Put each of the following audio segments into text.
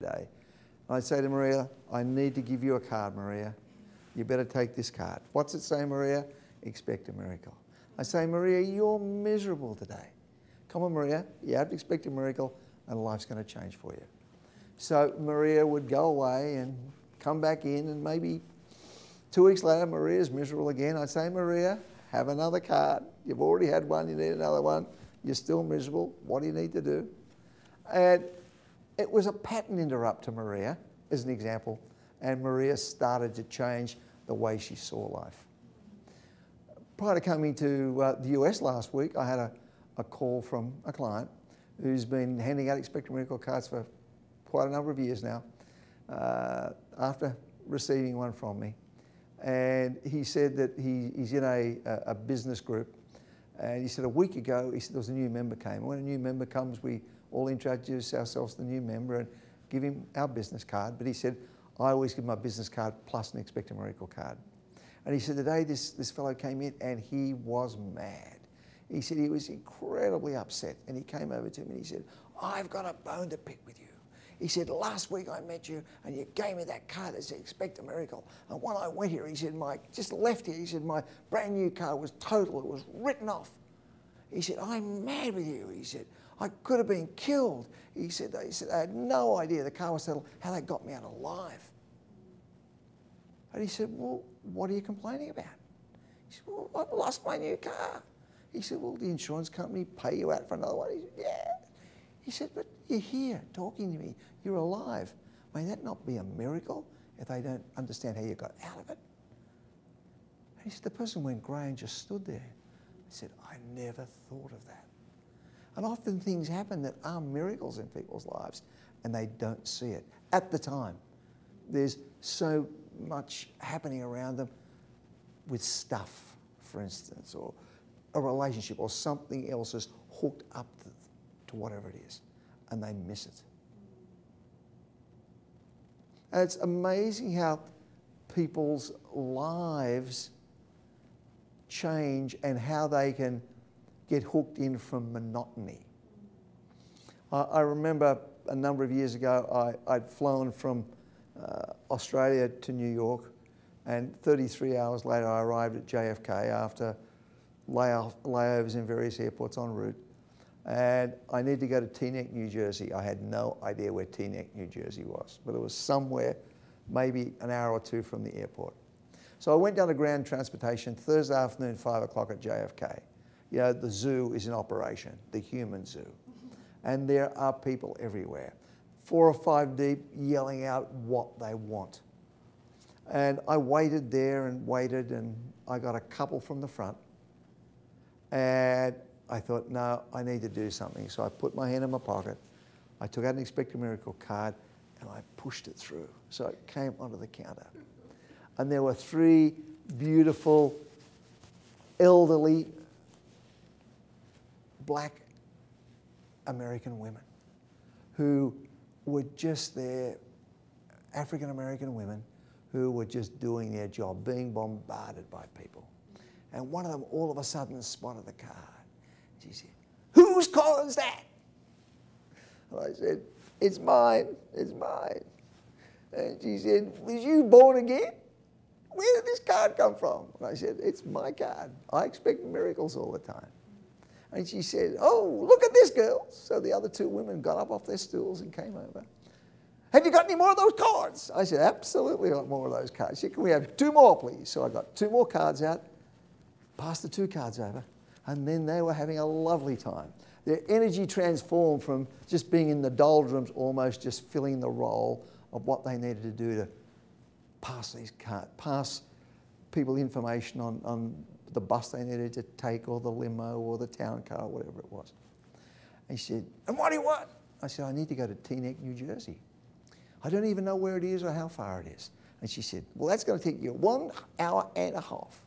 today. I'd say to Maria, I need to give you a card, Maria. You better take this card. What's it say, Maria? Expect a miracle. I say, Maria, you're miserable today. Come on, Maria, you have to expect a miracle and life's going to change for you. So Maria would go away and come back in, and maybe 2 weeks later, Maria's miserable again. I'd say, Maria, have another card. You've already had one, you need another one. You're still miserable. What do you need to do? And it was a pattern interrupt to Maria, as an example, and Maria started to change the way she saw life. Prior to coming to the US last week, I had a call from a client who's been handing out Expect a Miracle cards for quite a number of years now, after receiving one from me. And he said that he's in a business group, and he said a week ago, he said there was a new member came. And when a new member comes, we all introduce ourselves to the new member and give him our business card. But he said, I always give my business card plus an Expect a Miracle card. And he said today this fellow came in and he was mad. He said he was incredibly upset, and he came over to me and he said, I've got a bone to pick with you. He said, last week I met you and you gave me that card that said Expect a Miracle. And when I went here, he said, just left here, he said, my brand new car was total, it was written off. He said, I'm mad with you. He said, I could have been killed. He said, I had no idea the car was totaled, how they got me out alive. And he said, well, what are you complaining about? He said, well, I've lost my new car. He said, well, the insurance company pay you out for another one? He said, yeah. He said, but you're here talking to me. You're alive. May that not be a miracle if they don't understand how you got out of it? And he said, the person went grey and just stood there. He said, I never thought of that. And often things happen that are miracles in people's lives and they don't see it at the time. There's so much happening around them with stuff, for instance, or a relationship or something else is hooked up to whatever it is, and they miss it. And it's amazing how people's lives change and how they can get hooked in from monotony. I remember a number of years ago, I'd flown from Australia to New York, and 33 hours later I arrived at JFK after layovers in various airports en route. And I needed to go to Teaneck, New Jersey. I had no idea where Teaneck, New Jersey was, but it was somewhere maybe an hour or two from the airport. So I went down to ground transportation Thursday afternoon, 5 o'clock at JFK. You know, the zoo is in operation, the human zoo. And there are people everywhere, 4 or 5 deep, yelling out what they want. And I waited there and waited, and I got a couple from the front. And I thought, no, I need to do something. So I put my hand in my pocket, I took out an Expect a Miracle card, and I pushed it through. So it came onto the counter. And there were 3 beautiful, elderly, black American women who were just there, African American women who were just doing their job, being bombarded by people. And one of them all of a sudden spotted the card. She said, whose car is that? And I said, it's mine, it's mine. And she said, was you born again? Where did this card come from? And I said, it's my card. I expect miracles all the time. And she said, oh, look at this, girl. So the other 2 women got up off their stools and came over. Have you got any more of those cards? I said, absolutely got more of those cards. She said, can we have 2 more, please? So I got 2 more cards out, passed the 2 cards over, and then they were having a lovely time. Their energy transformed from just being in the doldrums, almost just filling the role of what they needed to do to pass these cards, pass people information on the bus they needed to take, or the limo, or the town car, or whatever it was. And she said, and what do you want? I said, I need to go to Teaneck, New Jersey. I don't even know where it is or how far it is. And she said, well, that's going to take you 1 hour and a half.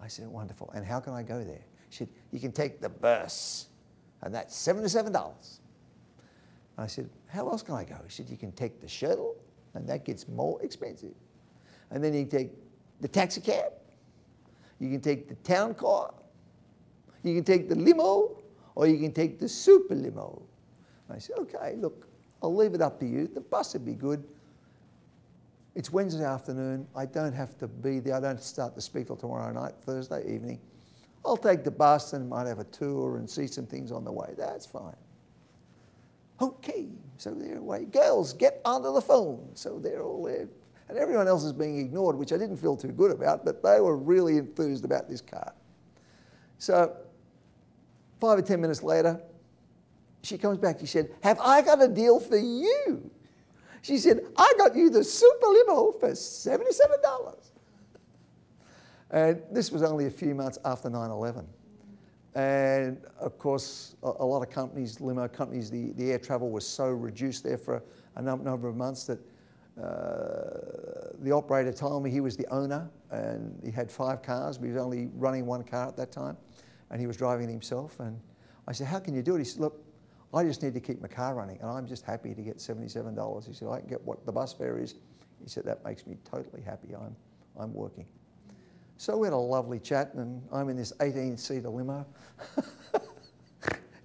I said, wonderful. And how can I go there? She said, you can take the bus, and that's $77. I said, how else can I go? She said, you can take the shuttle, and that gets more expensive. And then you can take the taxi cab, you can take the town car, you can take the limo, or you can take the super limo. I said, okay, look, I'll leave it up to you. The bus would be good. It's Wednesday afternoon. I don't have to be there. I don't start to speak till tomorrow night, Thursday evening. I'll take the bus and might have a tour and see some things on the way. That's fine. Okay, so they're away. Girls, get onto the phone. So they're all there. And everyone else is being ignored, which I didn't feel too good about, but they were really enthused about this card. So 5 or 10 minutes later, she comes back. She said, have I got a deal for you? She said, I got you the Super Limo for $77. And this was only a few months after 9/11. And of course, a lot of companies, limo companies, the air travel was so reduced there for a number of months that the operator told me he was the owner and he had 5 cars, but he was only running 1 car at that time, and he was driving it himself. And I said, how can you do it? He said, look, I just need to keep my car running, and I'm just happy to get $77. He said, I can get what the bus fare is. He said, that makes me totally happy. I'm working. So we had a lovely chat, and I'm in this 18-seater limo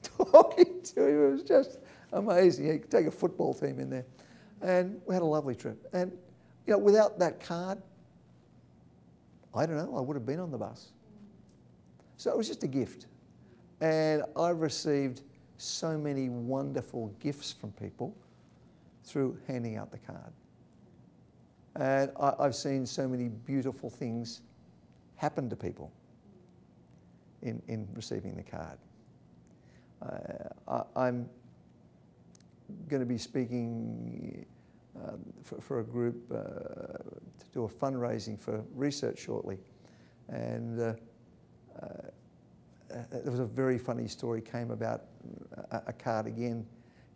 talking to him. It was just amazing. You could take a football team in there. And we had a lovely trip. And you know, without that card, I don't know, I would have been on the bus. So it was just a gift. And I've received so many wonderful gifts from people through handing out the card. And I've seen so many beautiful things happen to people in receiving the card. I'm going to be speaking for a group to do a fundraising for research shortly. And there was a very funny story came about a card again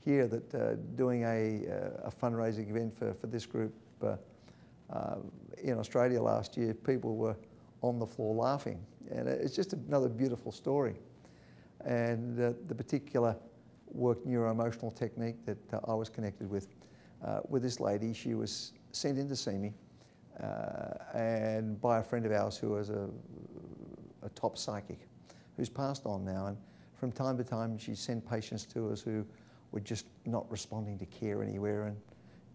here that doing a fundraising event for this group in Australia last year, people were on the floor laughing. And it's just another beautiful story. And the particular work neuroemotional technique that I was connected with this lady, she was sent in to see me and by a friend of ours who was a top psychic who's passed on now. And from time to time, she'd send patients to us who were just not responding to care anywhere. And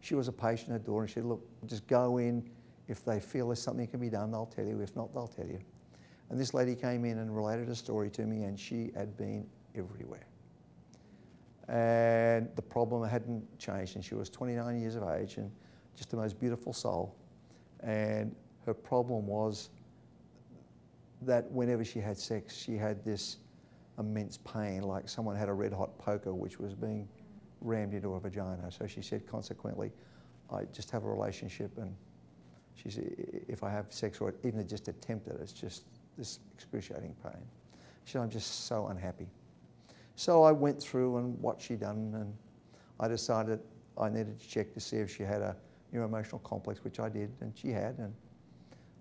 she was a patient at her door, and she said, look, just go in. If they feel there's something can be done, they'll tell you. If not, they'll tell you. And this lady came in and related a story to me, and she had been everywhere. And the problem hadn't changed, and she was 29 years of age and just the most beautiful soul. And her problem was that whenever she had sex, she had this immense pain, like someone had a red hot poker which was being rammed into her vagina. So she said, consequently, I just have a relationship, and she said, if I have sex or even just attempt it, it's just this excruciating pain. She said, I'm just so unhappy. So I went through and what she'd done, and I decided I needed to check to see if she had a neuroemotional complex, which I did, and she had, and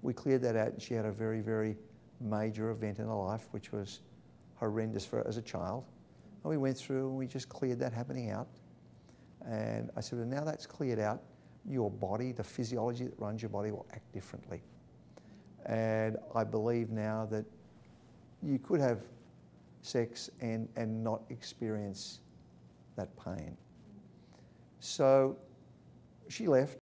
we cleared that out, and she had a very, very major event in her life, which was horrendous for her as a child. And we went through and we just cleared that happening out. And I said, well, now that's cleared out, your body, the physiology that runs your body will act differently. And I believe now that you could have sex and not experience that pain. So she left.